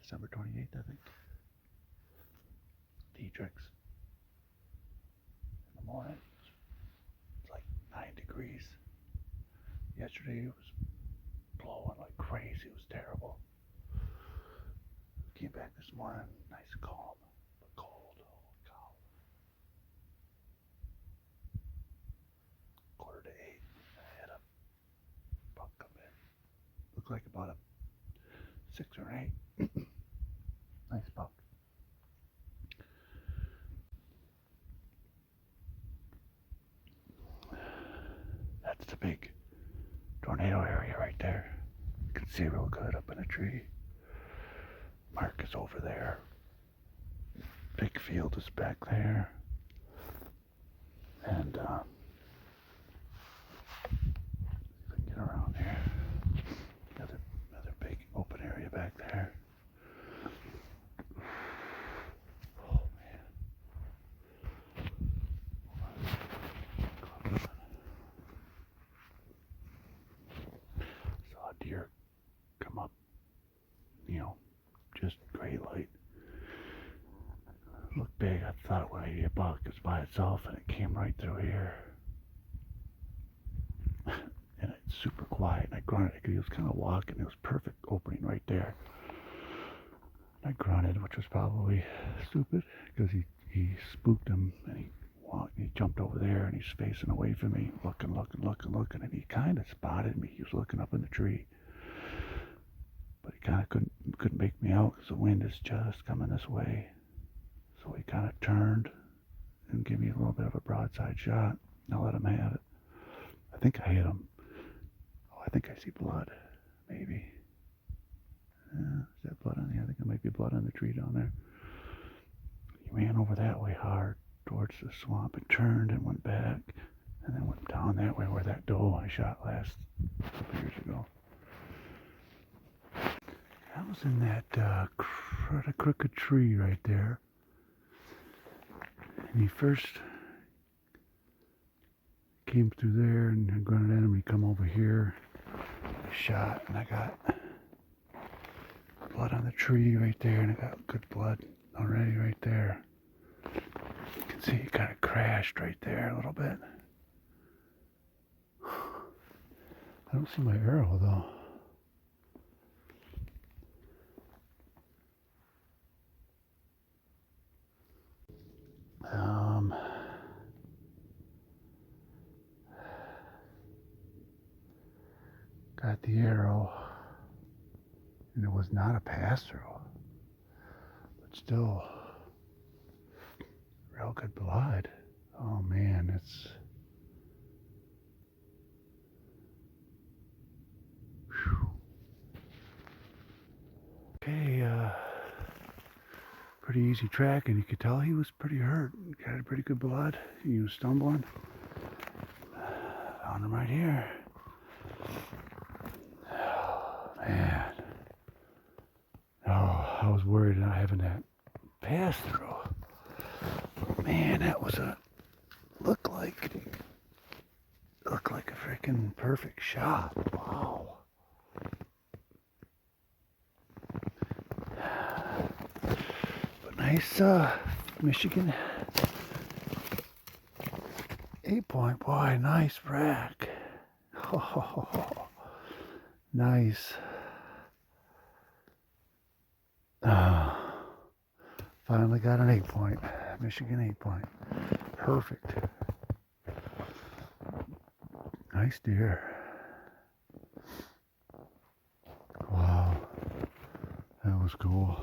December 28th, I think. Dietrich's. In the morning, it's like 9 degrees. Yesterday it was blowing like crazy. It was terrible. Came back this morning, nice calm, but cold. Holy cow. 7:45. I had a buck come in. Looked like about a 6 or an 8. Nice buck. That's the big tornado area right there. You can see real good up in a tree. Mark is over there. Big field is back there. And if I can get around here. Another big open area back there. Oh man. Saw a deer come up, just gray light. Looked big. I thought when I a buck it was by itself, and it came right through here. And it's super quiet. And I grunted because he was kind of walking. It was perfect opening right there. I grunted, which was probably stupid because he spooked him, and he jumped over there, and he's facing away from me, looking, and he kind of spotted me. He was looking up in the tree, but he kind of couldn't make me out because the wind is just coming this way. So he kind of turned and gave me a little bit of a broadside shot. I let him have it. I think I hit him. Oh, I think I see blood, maybe. Is that blood on there? I think there might be blood on the tree down there. He ran over that way hard towards the swamp and turned and went back and then went down that way where that doe I shot last couple years ago. I was in that crooked tree right there. And he first came through there and I grunted at him and he come over here. I shot and I got blood on the tree right there, and I got good blood already right there. You can see he kind of crashed right there a little bit. I don't see my arrow though. Got the arrow, and it was not a pass-through, but still real good blood. Oh man, it's whew. Okay, pretty easy track, and you could tell he was pretty hurt. He had pretty good blood. He was stumbling. Found him right here. Man, oh, I was worried not having that pass through. Man, that was looked like a freaking perfect shot. Wow. But nice Michigan 8-point. Boy, nice rack. Oh, nice. Finally got an 8-point. Michigan 8-point. Perfect. Nice deer. Wow. That was cool.